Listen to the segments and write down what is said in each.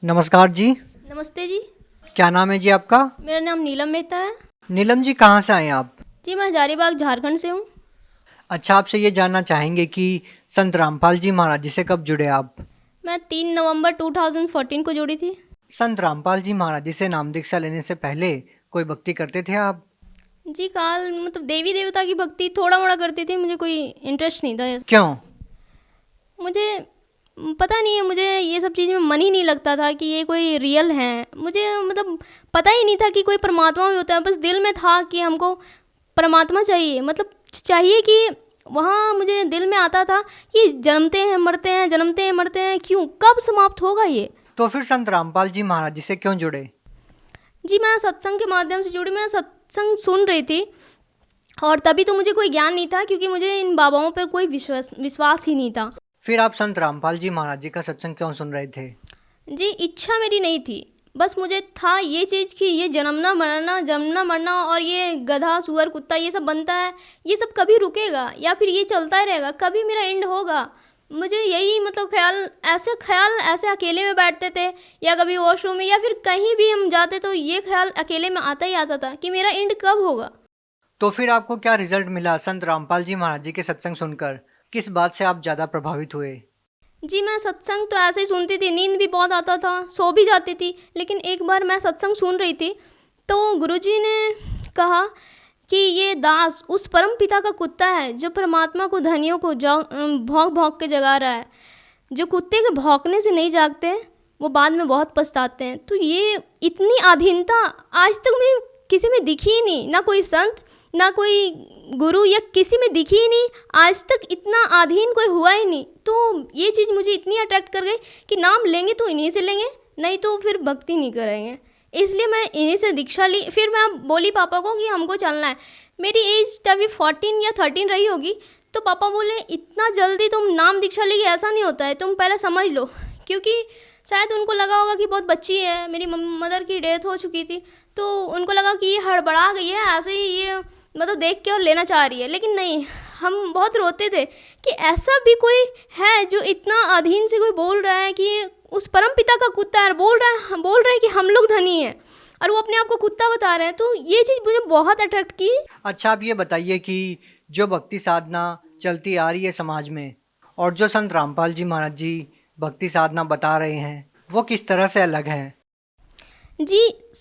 नमस्कार जी। नमस्ते जी। क्या नाम है जी आपका? मेरा नाम नीलम मेहता है। नीलम जी, कहाँ से आए हैं आप? जी, मैं हजारीबाग झारखंड से हूँ। अच्छा, आपसे ये जानना चाहेंगे कि संत रामपाल जी महाराज जी से कब जुड़े आप? मैं 3 नवंबर 2014 को जुड़ी थी। संत रामपाल जी महाराज जी से नाम दीक्षा लेने से पहले कोई भक्ति करते थे आप? जी, काल मतलब देवी देवता की भक्ति थोड़ा मोड़ा करती थी, मुझे कोई इंटरेस्ट नहीं था। क्यों? मुझे पता नहीं है, मुझे ये सब चीज़ में मन ही नहीं लगता था कि ये कोई रियल है। मुझे मतलब पता ही नहीं था कि कोई परमात्मा भी होता है। बस दिल में था कि हमको परमात्मा चाहिए, मतलब चाहिए कि वहाँ मुझे दिल में आता था कि जन्मते हैं मरते हैं, जन्मते हैं मरते हैं, क्यों, कब समाप्त होगा ये। तो फिर संत रामपाल जी महाराज जी से क्यों जुड़े? जी, मैं सत्संग के माध्यम से जुड़ी। मैं सत्संग सुन रही थी और तभी तो मुझे कोई ज्ञान नहीं था, क्योंकि मुझे इन बाबाओं पर कोई विश्वास ही नहीं था। फिर आप संत रामपाल जी महाराज जी का सत्संग क्यों सुन रहे थे? जी, इच्छा मेरी नहीं थी। बस मुझे था ये चीज़ कि ये जन्मना मरना और ये गधा सुअर कुत्ता ये सब बनता है, ये सब कभी रुकेगा या फिर ये चलता ही रहेगा, कभी मेरा एंड होगा। मुझे यही मतलब ख्याल ऐसे अकेले में बैठते थे या कभी वॉशरूम में या फिर कहीं भी हम जाते तो ये ख्याल अकेले में आता ही आता था कि मेरा एंड कब होगा। तो फिर आपको क्या रिजल्ट मिला संत रामपाल जी महाराज जी के सत्संग सुनकर? किस बात से आप ज़्यादा प्रभावित हुए? जी, मैं सत्संग तो ऐसे ही सुनती थी, नींद भी बहुत आता था, सो भी जाती थी। लेकिन एक बार मैं सत्संग सुन रही थी तो गुरुजी ने कहा कि ये दास उस परम पिता का कुत्ता है जो परमात्मा को धनियों को भौंक भौंक के जगा रहा है। जो कुत्ते के भौंकने से नहीं जागते वो बाद में बहुत पछताते हैं। तो ये इतनी अधीनता आज तक मैं किसी में दिखी ही नहीं, ना कोई संत ना कोई गुरु या किसी में दिखी ही नहीं। आज तक इतना अधीन कोई हुआ ही नहीं। तो ये चीज़ मुझे इतनी अट्रैक्ट कर गई कि नाम लेंगे तो इन्हीं से लेंगे, नहीं तो फिर भक्ति नहीं करेंगे। इसलिए मैं इन्हीं से दीक्षा ली। फिर मैं बोली पापा को कि हमको चलना है। मेरी एज तभी 14 या 13 रही होगी। तो पापा बोले इतना जल्दी तुम नाम दीक्षा लेगी, ऐसा नहीं होता है, तुम पहले समझ लो। क्योंकि शायद उनको लगा होगा कि बहुत बच्ची है, मेरी मदर की डेथ हो चुकी थी, तो उनको लगा कि ये हड़बड़ा गई है, ऐसे ही ये मतलब देख के और लेना चाह रही है। लेकिन नहीं, हम बहुत रोते थे कि ऐसा भी कोई है जो इतना अधीन से कोई बोल रहा है कि उस परम पिता का कुत्ता है, बोल रहे हैं कि हम लोग धनी हैं और वो अपने आप को कुत्ता बता रहे हैं। तो ये चीज़ मुझे बहुत अट्रैक्ट की। अच्छा, आप ये बताइए कि जो भक्ति साधना चलती आ रही है समाज में और जो संत रामपाल जी महाराज जी भक्ति साधना बता रहे हैं, वो किस तरह से अलग है? जी,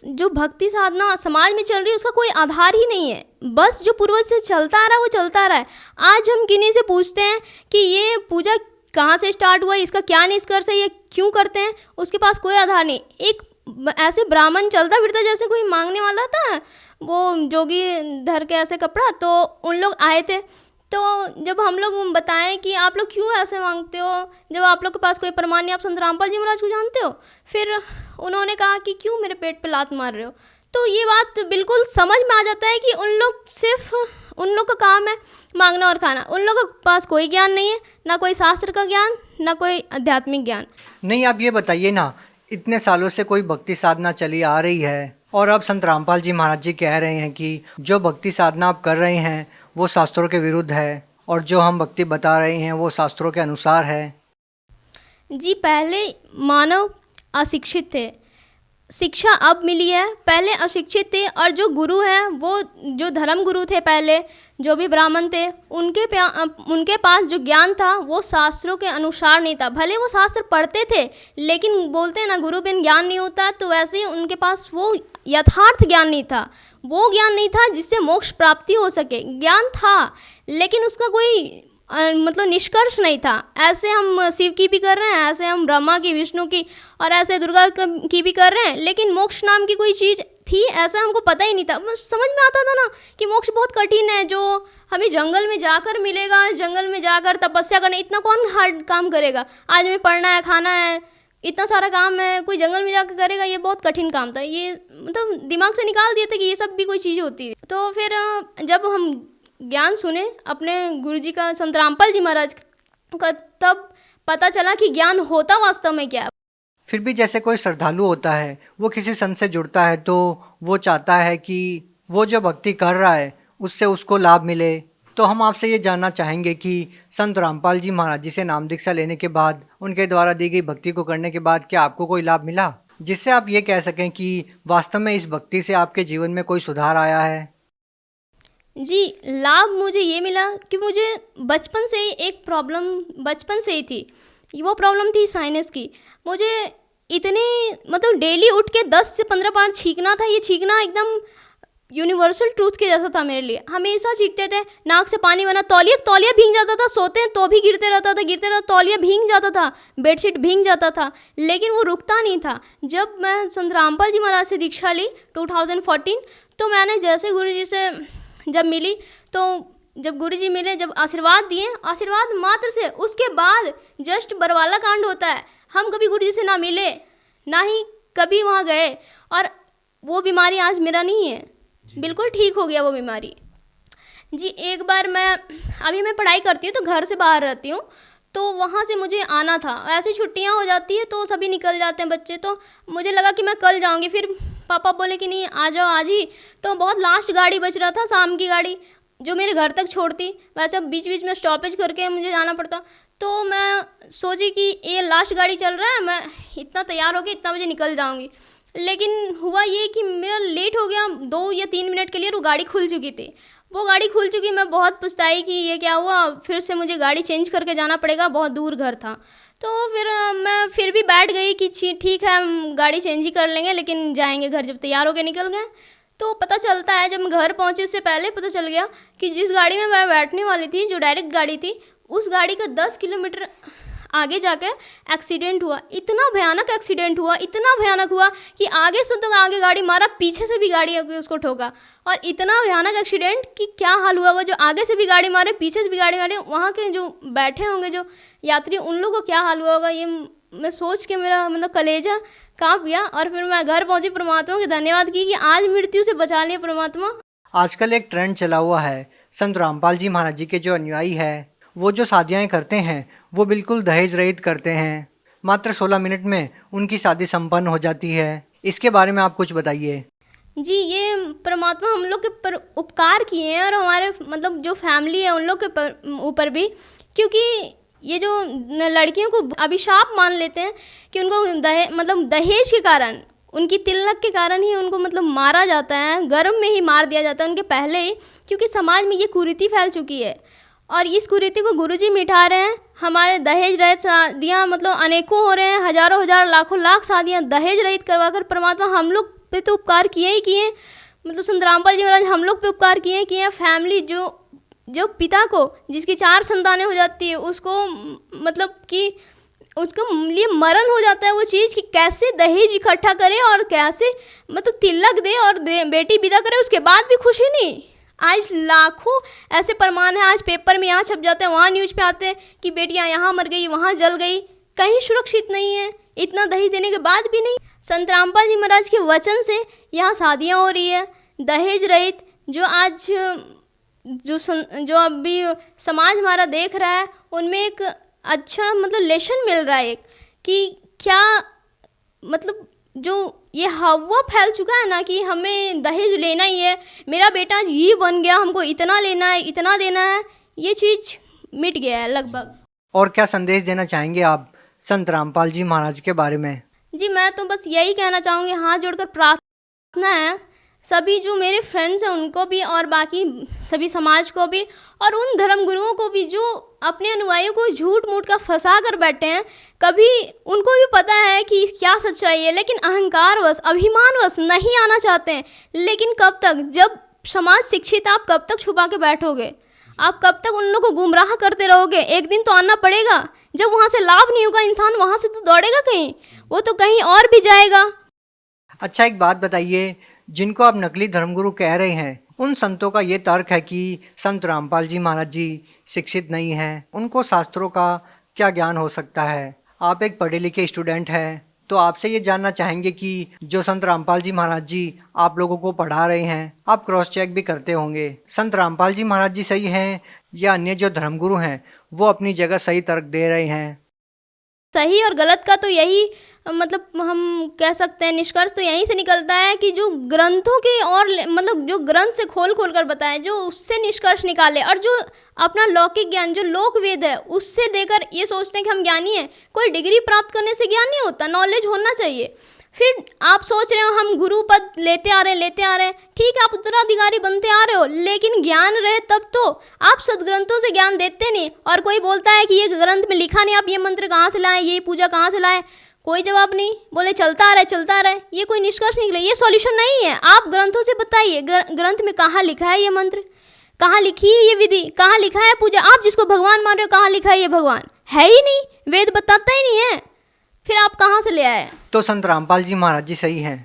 जो भक्ति साधना समाज में चल रही है उसका कोई आधार ही नहीं है। बस जो पूर्वज से चलता आ रहा है वो चलता आ रहा है। आज हम किन्हीं से पूछते हैं कि ये पूजा कहाँ से स्टार्ट हुआ, इसका क्या निष्कर्ष है, ये क्यों करते हैं, उसके पास कोई आधार नहीं। एक ऐसे ब्राह्मण चलता फिरता जैसे कोई मांगने वाला था, वो जोगी धर के ऐसे कपड़ा, तो उन लोग आए थे। तो जब हम लोग बताएं कि आप लोग क्यों ऐसे मांगते हो, जब आप लोग के पास कोई प्रमाण नहीं, आप संत रामपाल जी महाराज को जानते हो, फिर उन्होंने कहा कि क्यों मेरे पेट पे लात मार रहे हो। तो ये बात बिल्कुल समझ में आ जाता है कि उन लोग का काम है मांगना और खाना। उन लोगों के पास कोई ज्ञान नहीं है, ना कोई शास्त्र का ज्ञान, ना कोई आध्यात्मिक ज्ञान। नहीं, आप ये बताइए ना, इतने सालों से कोई भक्ति साधना चली आ रही है और अब संत रामपाल जी महाराज जी कह रहे हैं कि जो भक्ति साधना आप कर रहे हैं वो शास्त्रों के विरुद्ध है और जो हम भक्ति बता रहे हैं वो शास्त्रों के अनुसार है। जी, पहले मानव अशिक्षित थे, शिक्षा अब मिली है। पहले अशिक्षित थे और जो गुरु हैं वो जो धर्म गुरु थे पहले, जो भी ब्राह्मण थे, उनके पास जो ज्ञान था वो शास्त्रों के अनुसार नहीं था। भले वो शास्त्र पढ़ते थे, लेकिन बोलते हैं ना गुरु बिन ज्ञान नहीं होता, तो वैसे ही उनके पास वो यथार्थ ज्ञान नहीं था। वो ज्ञान नहीं था जिससे मोक्ष प्राप्ति हो सके। ज्ञान था लेकिन उसका कोई मतलब निष्कर्ष नहीं था। ऐसे हम शिव की भी कर रहे हैं, ऐसे हम ब्रह्मा की, विष्णु की और ऐसे दुर्गा की भी कर रहे हैं, लेकिन मोक्ष नाम की कोई चीज़ थी ऐसा हमको पता ही नहीं था। समझ में आता था ना कि मोक्ष बहुत कठिन है, जो हमें जंगल में जाकर मिलेगा, जंगल में जाकर तपस्या करना, इतना कौन हार्ड काम करेगा। आज हमें पढ़ना है, खाना है, इतना सारा काम है, कोई जंगल में जाकर करेगा, ये बहुत कठिन काम था। ये मतलब दिमाग से निकाल दिया था कि ये सब भी कोई चीज़ होती है। तो फिर जब हम ज्ञान सुने अपने गुरुजी का, संत रामपाल जी महाराज का, तब पता चला कि ज्ञान होता वास्तव में क्या है। फिर भी जैसे कोई श्रद्धालु होता है, वो किसी संत से जुड़ता है तो वो चाहता है कि वो जो भक्ति कर रहा है उससे उसको लाभ मिले, तो हम आपसे ये जानना चाहेंगे कि संत रामपाल जी महाराज जी से नाम दीक्षा लेने के बाद, उनके द्वारा दी गई भक्ति को करने के बाद क्या आपको कोई लाभ मिला, जिससे आप ये कह सकें कि वास्तव में इस भक्ति से आपके जीवन में कोई सुधार आया है? जी, लाभ मुझे ये मिला कि मुझे बचपन से ही एक प्रॉब्लम बचपन से ही थी। वो प्रॉब्लम थी साइनस की। मुझे इतने मतलब डेली उठ के 10 से 15 बार छींकना था। ये छींकना एकदम यूनिवर्सल ट्रूथ के जैसा था मेरे लिए। हमेशा छींकते थे, नाक से पानी बना, तौलिया भीग जाता था, सोते हैं तो भी गिरते रहता, तौलिया भीग जाता था, बेडशीट भीग जाता था, लेकिन वो रुकता नहीं था। जब मैं संत रामपाल जी महाराज से दीक्षा ली 2014, तो मैंने जैसे गुरुजी से जब मिली, तो जब गुरुजी मिले, जब आशीर्वाद दिए, आशीर्वाद मात्र से, उसके बाद जस्ट बरवाला कांड होता है। हम कभी गुरुजी से ना मिले, ना ही कभी वहाँ गए, और वो बीमारी आज मेरा नहीं है, बिल्कुल ठीक हो गया वो बीमारी। जी, एक बार अभी मैं पढ़ाई करती हूँ तो घर से बाहर रहती हूँ, तो वहाँ से मुझे आना था। ऐसी छुट्टियाँ हो जाती है तो सभी निकल जाते हैं बच्चे, तो मुझे लगा कि मैं कल जाऊँगी। फिर पापा बोले कि नहीं, आ जाओ आज ही। तो बहुत लास्ट गाड़ी बच रहा था, शाम की गाड़ी जो मेरे घर तक छोड़ती। वैसे बीच बीच में स्टॉपेज करके मुझे जाना पड़ता। तो मैं सोची कि ये लास्ट गाड़ी चल रहा है, मैं इतना तैयार होकर इतना बजे निकल जाऊँगी। लेकिन हुआ ये कि मेरा लेट हो गया 2 या 3 मिनट के लिए, वो गाड़ी खुल चुकी थी। वो गाड़ी खुल चुकी, मैं बहुत पछताई कि ये क्या हुआ, फिर से मुझे गाड़ी चेंज करके जाना पड़ेगा, बहुत दूर घर था। तो फिर मैं फिर भी बैठ गई कि ठीक है, हम गाड़ी चेंज ही कर लेंगे, लेकिन जाएंगे घर। जब तैयार होके निकल गए तो पता चलता है, जब मैं घर पहुंची उससे पहले पता चल गया कि जिस गाड़ी में मैं बैठने वाली थी, जो डायरेक्ट गाड़ी थी, उस गाड़ी का 10 किलोमीटर आगे जाकर एक्सीडेंट हुआ। इतना भयानक एक्सीडेंट हुआ, इतना भयानक हुआ कि आगे से तो आगे गाड़ी मारा, पीछे से भी गाड़ी आके उसको ठोका। और इतना भयानक एक्सीडेंट कि क्या हाल हुआ होगा, जो आगे से भी गाड़ी मारे, पीछे से भी गाड़ी मारे, वहाँ के जो बैठे होंगे जो यात्री, उन लोगों को क्या हाल हुआ होगा, ये मैं सोच के मेरा मतलब कलेजा काँप गया। और फिर मैं घर पहुँची, परमात्मा के धन्यवाद की कि आज मृत्यु से बचा लिया परमात्मा। आजकल एक ट्रेंड चला हुआ है, संत रामपाल जी महाराज जी के जो अनुयायी है, वो जो शादियाँ करते हैं वो बिल्कुल दहेज रहित करते हैं। मात्र 16 मिनट में उनकी शादी संपन्न हो जाती है। इसके बारे में आप कुछ बताइए। जी, ये परमात्मा हम लोग के पर उपकार किए हैं, और हमारे मतलब जो फैमिली है उन लोग के ऊपर भी, क्योंकि ये जो लड़कियों को अभिशाप मान लेते हैं कि उनको दहेज के कारण, उनकी तिलक के कारण ही उनको मतलब मारा जाता है, गर्भ में ही मार दिया जाता है उनके पहले ही, क्योंकि समाज में ये कुरीति फैल चुकी है। और इस कुरीति को गुरुजी मिटा रहे हैं। हमारे दहेज रहित शादियाँ मतलब अनेकों हो रहे हैं, हजारों हजार लाखों लाख शादियाँ दहेज रहित करवाकर परमात्मा हम लोग पे तो उपकार किए ही किए, मतलब संत रामपाल जी महाराज हम लोग पे उपकार किए हैं। फैमिली जो पिता को, जिसकी 4 संतानें हो जाती है, उसको मतलब कि उसको लिए मरण हो जाता है वो चीज़ कि कैसे दहेज इकट्ठा करे और कैसे मतलब तिलक दे और बेटी विदा करे, उसके बाद भी खुशी नहीं। आज लाखों ऐसे प्रमाण हैं, आज पेपर में यहाँ छप जाते हैं, वहाँ न्यूज़ पे आते हैं कि बेटियाँ यहाँ मर गई, वहाँ जल गई, कहीं सुरक्षित नहीं है, इतना दहेज देने के बाद भी नहीं। संत रामपाल जी महाराज के वचन से यहाँ शादियाँ हो रही है दहेज रहित। जो आज जो अभी समाज हमारा देख रहा है, उनमें एक अच्छा मतलब लेसन मिल रहा है, एक कि क्या मतलब जो ये हवा फैल चुका है ना कि हमें दहेज लेना ही है, मेरा बेटा ये बन गया, हमको इतना लेना है, इतना देना है, ये चीज़ मिट गया है लगभग। और क्या संदेश देना चाहेंगे आप संत रामपाल जी महाराज के बारे में? जी, मैं तो बस यही कहना चाहूँगी, हाथ जोड़कर प्रार्थना है सभी जो मेरे फ्रेंड्स हैं उनको भी, और बाकी सभी समाज को भी, और उन धर्म गुरुओं को भी जो अपने अनुयायियों को झूठ मूठ का फंसा कर बैठे हैं। कभी उनको भी पता है कि क्या सच्चाई है, लेकिन अहंकारवश, अभिमानवश नहीं आना चाहते हैं। लेकिन कब तक, जब समाज शिक्षित, आप कब तक छुपा के बैठोगे? आप कब तक उन लोगों को गुमराह करते रहोगे? एक दिन तो आना पड़ेगा। जब वहाँ से लाभ नहीं होगा, इंसान वहाँ से तो दौड़ेगा कहीं, वो तो कहीं और भी जाएगा। अच्छा, एक बात बताइए, जिनको आप नकली धर्मगुरु कह रहे हैं, उन संतों का ये तर्क है कि संत रामपाल जी महाराज जी शिक्षित नहीं हैं, उनको शास्त्रों का क्या ज्ञान हो सकता है? आप एक पढ़े लिखे स्टूडेंट हैं, तो आपसे ये जानना चाहेंगे कि जो संत रामपाल जी महाराज जी आप लोगों को पढ़ा रहे हैं, आप क्रॉस चेक भी करते होंगे, संत रामपाल जी महाराज जी सही हैं या अन्य जो धर्मगुरु हैं वो अपनी जगह सही तर्क दे रहे हैं? सही और गलत का तो यही मतलब हम कह सकते हैं निष्कर्ष तो यहीं से निकलता है कि जो ग्रंथों के और मतलब जो ग्रंथ से खोल खोल कर बताए, जो उससे निष्कर्ष निकाले, और जो अपना लौकिक ज्ञान जो लोक वेद है उससे देकर ये सोचते हैं कि हम ज्ञानी हैं। कोई डिग्री प्राप्त करने से ज्ञान नहीं होता, नॉलेज होना चाहिए। फिर आप सोच रहे हो हम गुरु पद लेते आ रहे हैं, ठीक है, आप उत्तराधिकारी बनते आ रहे हो, लेकिन ज्ञान रहे तब तो। आप सदग्रंथों से ज्ञान देते नहीं, और कोई बोलता है कि ये ग्रंथ में लिखा नहीं, आप ये मंत्र कहाँ से लाएं, ये पूजा कहाँ से लाएं, कोई जवाब नहीं, बोले चलता आ रहा है। ये कोई निष्कर्ष निकले, ये सॉल्यूशन नहीं है। आप ग्रंथों से बताइए, ग्रंथ में कहाँ लिखा है ये मंत्र, कहाँ लिखी है ये विधि, कहाँ लिखा है पूजा। आप जिसको भगवान मान रहे हो, कहाँ लिखा है ये भगवान, है ही नहीं, वेद बताता ही नहीं है, फिर आप कहाँ से ले आए। तो संत रामपाल जी महाराज जी सही हैं?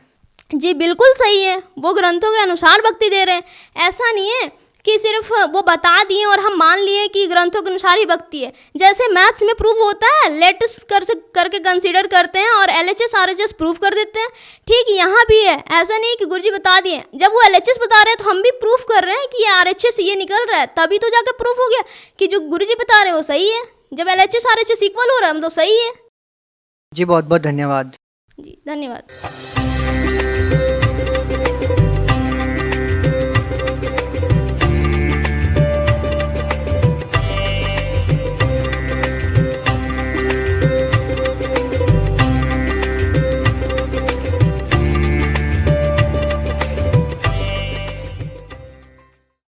जी बिल्कुल सही है, वो ग्रंथों के अनुसार भक्ति दे रहे हैं। ऐसा नहीं है कि सिर्फ वो बता दिए और हम मान लिए कि ग्रंथों के अनुसार ही भक्ति है। जैसे मैथ्स में प्रूफ होता है, लेट्स करके कंसीडर करते हैं और LHS RHS प्रूफ कर देते हैं, ठीक यहाँ भी है। ऐसा नहीं कि गुरुजी बता दिए, जब वो LHS बता रहे हैं तो हम भी प्रूफ कर रहे हैं कि ये RHS ये निकल रहा है, तभी तो जाकर प्रूफ हो गया कि जो गुरुजी बता रहे हैं वो सही है। जब LHS RHS इक्वल हो रहा है तो सही है। जी बहुत बहुत धन्यवाद। जी धन्यवाद।